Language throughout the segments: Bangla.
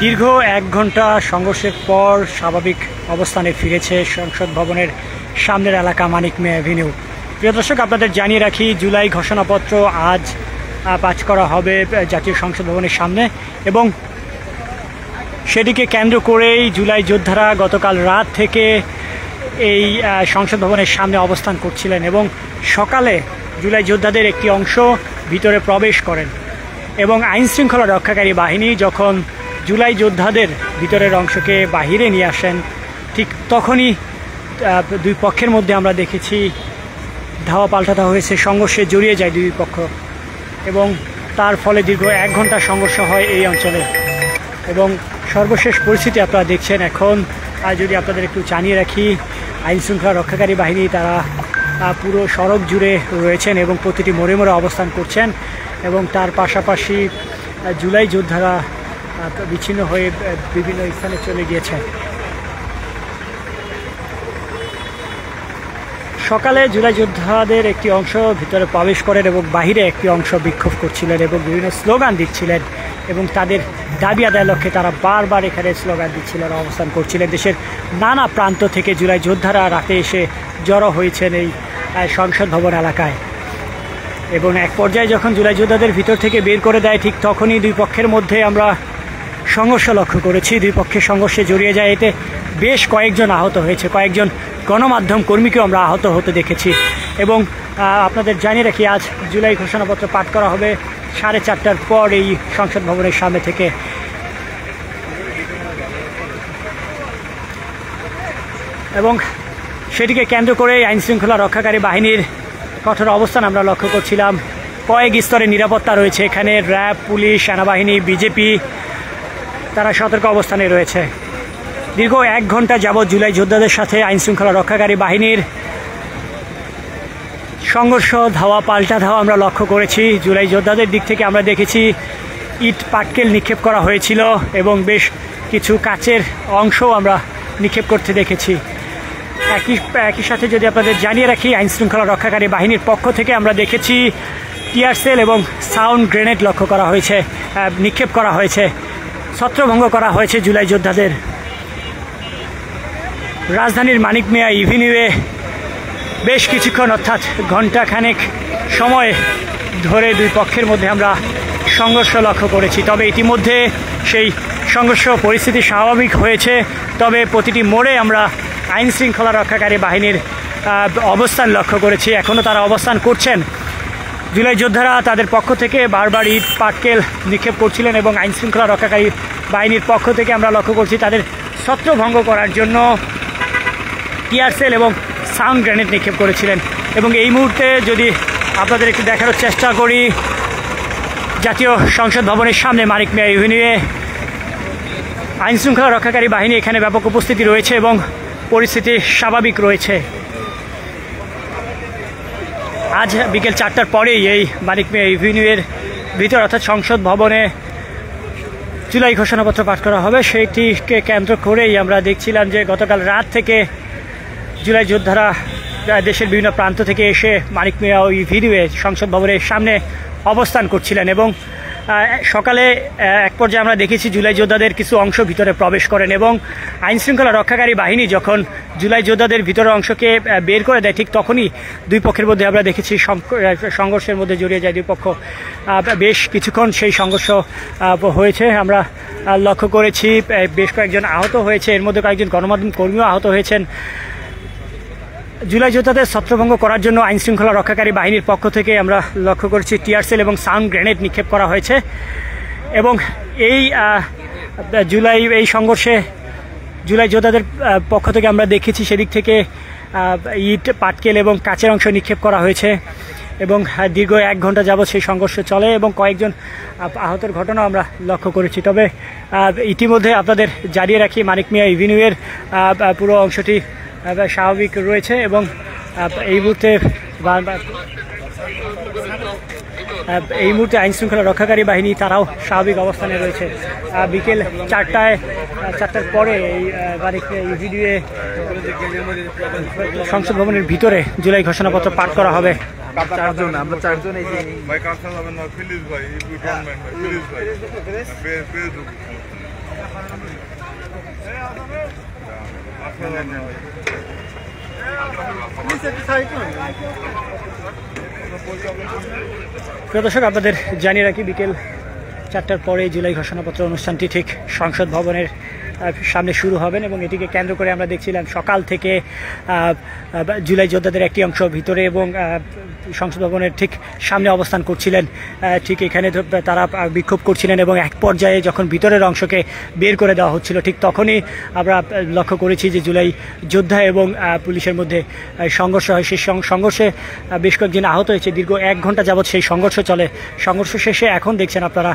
দীর্ঘ 1 ঘন্টা সংঘর্ষের পর স্বাভাবিক অবস্থানে ফিরেছে সংসদ ভবনের সামনের এলাকা মানিক মিয়া অ্যাভিনিউ। প্রিয় দর্শক, আপনাদের জানিয়ে রাখি, জুলাই ঘোষণাপত্র আজ পাঠ করা হবে জাতীয় সংসদ ভবনের সামনে এবং সেটিকে কেন্দ্র করেই জুলাই যোদ্ধারা গতকাল রাত থেকে এই সংসদ ভবনের সামনে অবস্থান করছিলেন এবং সকালে জুলাই যোদ্ধাদের একটি অংশ ভিতরে প্রবেশ করেন এবং আইনশৃঙ্খলা রক্ষাকারী বাহিনী যখন জুলাই যোদ্ধাদের ভিতরের অংশকে বাহিরে নিয়ে আসেন, ঠিক তখনই দুই পক্ষের মধ্যে আমরা দেখেছি ধাওয়া পাল্টাতে হয়েছে, সংঘর্ষে জড়িয়ে যায় দুই পক্ষ এবং তার ফলে দীর্ঘ 1 ঘন্টা সংঘর্ষ হয় এই অঞ্চলে। এবং সর্বশেষ পরিস্থিতি আপনারা দেখছেন এখন। যদি আপনাদের একটু জানিয়ে রাখি, আইনশৃঙ্খলা রক্ষাকারী বাহিনী তারা পুরো সড়ক জুড়ে রয়েছেন এবং প্রতিটি মোড়ে মোড়ে অবস্থান করছেন এবং তার পাশাপাশি জুলাই যোদ্ধারা বিচ্ছিন্ন হয়ে বিভিন্ন স্থানে চলে গিয়েছেন। সকালে জুলাই যোদ্ধাদের একটি অংশ ভিতরে প্রবেশ করেন এবং বাহিরে একটি অংশ বিক্ষোভ করছিলেন এবং বিভিন্ন স্লোগান দিচ্ছিলেন এবং তাদের দাবি আদায়ের লক্ষ্যে তারা বারবার এখানে স্লোগান দিচ্ছিলেন, অবস্থান করছিলেন। দেশের নানা প্রান্ত থেকে জুলাই যোদ্ধারা রাতে এসে জড়ো হয়েছেন এই সংসদ ভবন এলাকায় এবং এক পর্যায়ে যখন জুলাই যোদ্ধাদের ভিতর থেকে বের করে দেয়, ঠিক তখনই দুই পক্ষের মধ্যে আমরা সংঘর্ষ লক্ষ্য করেছি। দুই পক্ষের সংঘর্ষে জড়িয়ে যায়, এতে বেশ কয়েকজন আহত হয়েছে, কয়েকজন গণমাধ্যম কর্মীকেও আমরা আহত হতে দেখেছি। এবং আপনাদের জানিয়ে রাখি, আজ জুলাই ঘোষণাপত্র পাঠ করা হবে 4:30টার পর এই সংসদ ভবনের সামনে থেকে। এবং সেটিকে কেন্দ্র করে আইনশৃঙ্খলা রক্ষাকারী বাহিনীর কঠোর অবস্থান আমরা লক্ষ্য করছিলাম। কয়েক স্তরে নিরাপত্তা রয়েছে এখানে, র্যাব, পুলিশ, সেনাবাহিনী, বিজেপি তারা সতর্ক অবস্থানে রয়েছে। দীর্ঘ 1 ঘন্টা যাবৎ জুলাই যোদ্ধাদের সাথে আইনশৃঙ্খলা রক্ষাকারী বাহিনীর সংঘর্ষ, ধাওয়া পাল্টা ধাওয়া আমরা লক্ষ্য করেছি। জুলাই যোদ্ধাদের দিক থেকে আমরা দেখেছি ইট পাটকেল নিক্ষেপ করা হয়েছিল এবং বেশ কিছু কাচের অংশও আমরা নিক্ষেপ করতে দেখেছি। একই সাথে যদি আপনাদের জানিয়ে রাখি, আইনশৃঙ্খলা রক্ষাকারী বাহিনীর পক্ষ থেকে আমরা দেখেছি টিয়ার সেল এবং সাউন্ড গ্রেনেড লক্ষ্য করা হয়েছে, নিক্ষেপ করা হয়েছে, ছত্রভঙ্গ করা হয়েছে জুলাই যোদ্ধাদের। রাজধানীর মানিক মিয়া এভিনিউয়ে বেশ কিছুক্ষণ অর্থাৎ ঘণ্টাখানেক সময় ধরে দুই পক্ষের মধ্যে আমরা সংঘর্ষ লক্ষ্য করেছি। তবে ইতিমধ্যে সেই সংঘর্ষ পরিস্থিতি স্বাভাবিক হয়েছে। তবে প্রতিটি মোড়ে আমরা আইনশৃঙ্খলা রক্ষাকারী বাহিনীর অবস্থান লক্ষ্য করেছি, এখনও তারা অবস্থান করছেন। জুলাই যোদ্ধারা তাদের পক্ষ থেকে বারবার ইট পাটকেল নিক্ষেপ করছিলেন এবং আইনশৃঙ্খলা রক্ষাকারী বাহিনীর পক্ষ থেকে আমরা লক্ষ্য করছি তাদের ছত্রভঙ্গ করার জন্য টিয়ার সেল এবং সাউন্ড গ্রেনেড নিক্ষেপ করেছিলেন। এবং এই মুহূর্তে যদি আপনাদের একটু দেখানোর চেষ্টা করি, জাতীয় সংসদ ভবনের সামনে মানিক মিয়া এভিনিউয়ে আইনশৃঙ্খলা রক্ষাকারী বাহিনী এখানে ব্যাপক উপস্থিতি রয়েছে এবং পরিস্থিতি স্বাভাবিক রয়েছে। আজ বিকেল 4টার পরেই এই মানিক মিয়া এভিনিউয়ের ভিতর অর্থাৎ সংসদ ভবনে জুলাই ঘোষণাপত্র পাঠ করা হবে। সেইটিকে কেন্দ্র করেই আমরা দেখছিলাম যে গতকাল রাত থেকে জুলাই যোদ্ধারা দেশের বিভিন্ন প্রান্ত থেকে এসে মানিক মিয়া এভিনিউয়ে সংসদ ভবনের সামনে অবস্থান করছিলেন এবং সকালে এক পর্যায়ে আমরা দেখেছি জুলাই যোদ্ধাদের কিছু অংশ ভিতরে প্রবেশ করেন এবং আইনশৃঙ্খলা রক্ষাকারী বাহিনী যখন জুলাই যোদ্ধাদের ভিতরের অংশকে বের করে দেয়, ঠিক তখনই দুই পক্ষের মধ্যে আমরা দেখেছি সংঘর্ষের মধ্যে জড়িয়ে যায় দুই পক্ষ। বেশ কিছুক্ষণ সেই সংঘর্ষ হয়েছে, আমরা লক্ষ্য করেছি। বেশ কয়েকজন আহত হয়েছে, এর মধ্যে কয়েকজন গণমাধ্যম কর্মীও আহত হয়েছেন। জুলাই যোদ্ধাদের ছত্রভঙ্গ করার জন্য আইনশৃঙ্খলা রক্ষাকারী বাহিনীর পক্ষ থেকে আমরা লক্ষ্য করেছি টিয়ার সেল এবং সাউন্ড গ্রেনেড নিক্ষেপ করা হয়েছে এবং এই সংঘর্ষে জুলাই যোদ্ধাদের পক্ষ থেকে আমরা দেখেছি সেদিক থেকে ইট পাটকেল এবং কাচের অংশ নিক্ষেপ করা হয়েছে এবং দীর্ঘ 1 ঘন্টা যাবৎ সেই সংঘর্ষ চলে এবং কয়েকজন আহতের ঘটনা আমরা লক্ষ্য করেছি। তবে ইতিমধ্যে আপনাদের জানিয়ে রাখি, মানিক মিয়া এভিনিউয়ের পুরো অংশটি স্বাভাবিক রয়েছে এবং এই মুহূর্তে আইনশৃঙ্খলা রক্ষাকারী বাহিনী তারাও স্বাভাবিক অবস্থানে রয়েছে। বিকেল 4টার পরে এই মানিক মিয়া এভিনিউয়ে সংসদ ভবনের ভিতরে জুলাই ঘোষণাপত্র পাঠ করা হবে। আমরা চারজন এই যে ভাই কাজ চালাবেন না, প্লিজ ভাই, ইফ ইউ ডোন্ট মাইন্ড ভাই, প্লিজ ভাই, প্রিয় দর্শক, আপনাদের জানিয়ে রাখি বিকেল 4টার পরে জুলাই ঘোষণাপত্র অনুষ্ঠানটি ঠিক সংসদ ভবনের সামনে শুরু হবেন এবং এটিকে কেন্দ্র করে আমরা দেখছিলাম সকাল থেকে জুলাই যোদ্ধাদের একটি অংশ ভিতরে এবং সংসদ ভবনের ঠিক সামনে অবস্থান করছিলেন। ঠিক এখানে তারা বিক্ষোভ করছিলেন এবং এক পর্যায়ে যখন ভিতরের অংশকে বের করে দেওয়া হচ্ছিল ঠিক তখনই আমরা লক্ষ্য করেছি যে জুলাই যোদ্ধা এবং পুলিশের মধ্যে সংঘর্ষ হয়। সেই সংঘর্ষে বেশ কয়েকজন আহত হয়েছে। দীর্ঘ 1 ঘন্টা যাবৎ সেই সংঘর্ষ চলে। সংঘর্ষ শেষে এখন দেখছেন আপনারা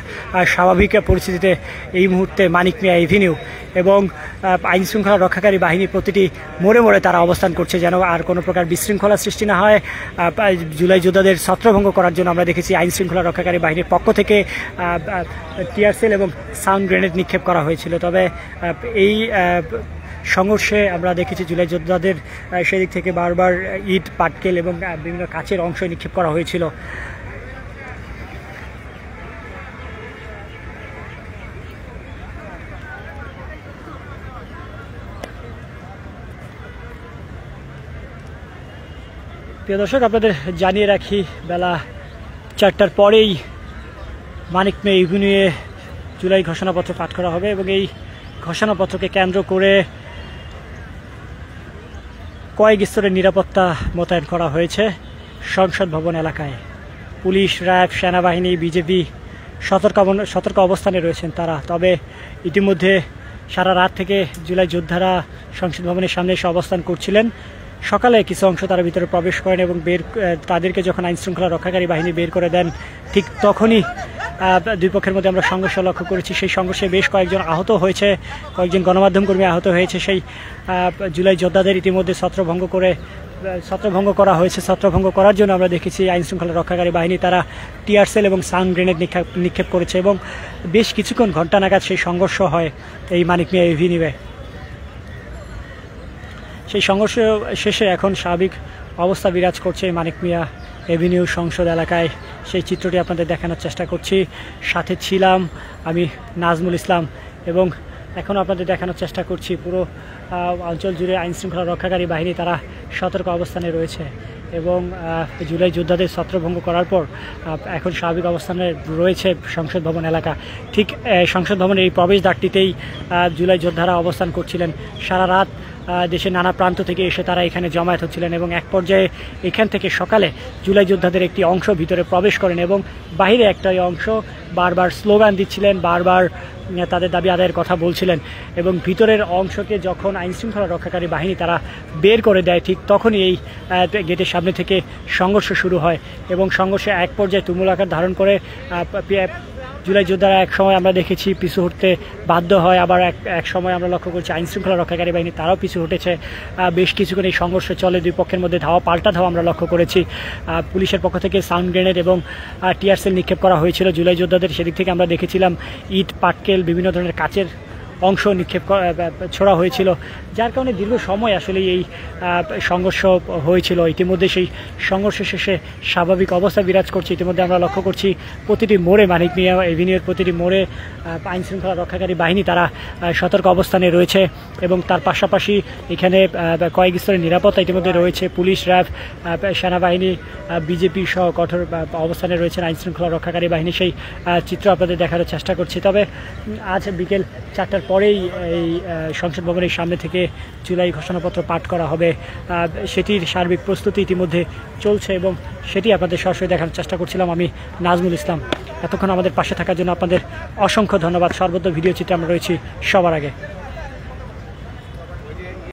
স্বাভাবিক পরিস্থিতিতে এই মুহূর্তে মানিক মিয়া এভিনিউ এবং আইন শৃঙ্খলা রক্ষাকারী বাহিনী প্রতিটি মোড়ে মোড়ে তারা অবস্থান করছে যেন আর কোনো প্রকার বিশৃঙ্খলা সৃষ্টি না হয়। জুলাই যোদ্ধাদের ছত্রভঙ্গ করার জন্য আমরা দেখেছি আইন শৃঙ্খলা রক্ষাকারী বাহিনীর পক্ষ থেকে টিয়ার সেল এবং সাউন্ড গ্রেনেড নিক্ষেপ করা হয়েছিল। তবে এই সংঘর্ষে আমরা দেখেছি জুলাই যোদ্ধাদের সেদিক থেকে বারবার ইট, পাটকেল এবং বিভিন্ন কাচের অংশ নিক্ষেপ করা হয়েছিল। প্রিয় দর্শক, আপনাদের জানিয়ে রাখি বেলা 4টার পরেই মানিক মিয়া এভিনিউয়ে জুলাই ঘোষণাপত্র পাঠ করা হবে এবং এই ঘোষণাপত্রকে কেন্দ্র করে কয়েক স্তরের নিরাপত্তা মোতায়েন করা হয়েছে সংসদ ভবন এলাকায়। পুলিশ, র্যাব, সেনাবাহিনী, বিজেপি সতর্ক অবস্থানে রয়েছেন তারা। তবে ইতিমধ্যে সারা রাত থেকে জুলাই যোদ্ধারা সংসদ ভবনের সামনে এসে অবস্থান করছিলেন। সকালে কিছু অংশ তারা ভিতরে প্রবেশ করেন এবং তাদেরকে যখন আইন শৃঙ্খলা রক্ষাকারী বাহিনী বের করে দেন ঠিক তখনই দুই পক্ষের মধ্যে আমরা সংঘর্ষ লক্ষ্য করেছি। সেই সংঘর্ষে বেশ কয়েকজন আহত হয়েছে, কয়েকজন গণমাধ্যম কর্মী আহত হয়েছে। সেই জুলাই যোদ্ধাদের ইতিমধ্যে ছত্রভঙ্গ করা হয়েছে। ছত্রভঙ্গ করার জন্য আমরা দেখেছি আইন শৃঙ্খলা রক্ষাকারী বাহিনী তারা টিয়ার সেল এবং সাউন্ড গ্রেনেড নিক্ষেপ করেছে এবং বেশ কিছুক্ষণ ঘণ্টা নাগাদ সেই সংঘর্ষ হয় এই মানিক মিয়া এভিনিউয়ে। সেই সংঘর্ষ শেষে এখন স্বাভাবিক অবস্থা বিরাজ করছে মানিক মিয়া এভিনিউ সংসদ এলাকায়। সেই চিত্রটি আপনাদের দেখানোর চেষ্টা করছি। সাথে ছিলাম আমি নাজমুল ইসলাম এবং এখন আপনাদের দেখানোর চেষ্টা করছি পুরো অঞ্চল জুড়ে আইন শৃঙ্খলা রক্ষাকারী বাহিনী তারা সতর্ক অবস্থানে রয়েছে এবং জুলাই যোদ্ধাদের ছত্রভঙ্গ করার পর এখন স্বাভাবিক অবস্থানে রয়েছে সংসদ ভবন এলাকা। ঠিক সংসদ ভবনের এই প্রবেশদ্বারটিতেই জুলাই যোদ্ধারা অবস্থান করছিলেন। সারা রাত দেশের নানা প্রান্ত থেকে এসে তারা এখানে জমায়েত হচ্ছিলেন এবং এক পর্যায়ে এখান থেকে সকালে জুলাই যোদ্ধাদের একটি অংশ ভিতরে প্রবেশ করেন এবং বাইরে একটা অংশ বারবার স্লোগান দিচ্ছিলেন, বারবার তাদের দাবি আদায়ের কথা বলছিলেন এবং ভিতরের অংশকে যখন আইন শৃঙ্খলা রক্ষাকারী বাহিনী তারা বের করে দেয় ঠিক তখনই এই গেটের সামনে থেকে সংঘর্ষ শুরু হয় এবং সংঘর্ষে এক পর্যায়ে তুমুল আকার ধারণ করে জুলাই যোদ্ধারা এক সময় আমরা দেখেছি পিছু হটতে বাধ্য হয়, আবার এক সময় আমরা লক্ষ্য করছি আইন শৃঙ্খলা রক্ষাকারী বাহিনী তারাও পিছু হটেছে। বেশ কিছুক্ষণ এই সংঘর্ষ চলে, দুই পক্ষের মধ্যে পাল্টা ধাওয়া আমরা লক্ষ্য করেছি। পুলিশের পক্ষ থেকে সাউন্ড গ্রেনেড এবং টিয়ার সেল নিক্ষেপ করা হয়েছিল জুলাই যোদ্ধাদের। সেদিক থেকে আমরা দেখেছিলাম ইট, পাটকেল, বিভিন্ন ধরনের কাচের অংশ নিক্ষেপ ছোড়া হয়েছিল, যার কারণে দীর্ঘ সময় আসলে এই সংঘর্ষ হয়েছিল। ইতিমধ্যে সেই সংঘর্ষ শেষে স্বাভাবিক অবস্থা বিরাজ করছে। ইতিমধ্যে আমরা লক্ষ্য করছি প্রতিটি মোড়ে মানিক মিয়া এভিনিউর প্রতিটি মোড়ে আইন শৃঙ্খলা রক্ষাকারী বাহিনী তারা সতর্ক অবস্থানে রয়েছে এবং তার পাশাপাশি এখানে কয়েক স্তরের নিরাপত্তা ইতিমধ্যে রয়েছে। পুলিশ, র্যাব, সেনাবাহিনী, বিজেপি সহ কঠোর অবস্থানে রয়েছেন আইন শৃঙ্খলা রক্ষাকারী বাহিনী। সেই চিত্র আপনাদের দেখানোর চেষ্টা করছি। তবে আজ বিকেল 4টার পরেই এই সংসদ ভবনের সামনে থেকে জুলাই ঘোষণাপত্র পাঠ করা হবে, সেটির সার্বিক প্রস্তুতি ইতিমধ্যে চলছে এবং সেটি আপনাদের সরাসরি দেখানোর চেষ্টা করছিলাম আমি নাজমুল ইসলাম। এতক্ষণ আমাদের পাশে থাকার জন্য আপনাদের অসংখ্য ধন্যবাদ। সর্বত্র ভিডিও চিত্রে আমরা রয়েছি সবার আগে।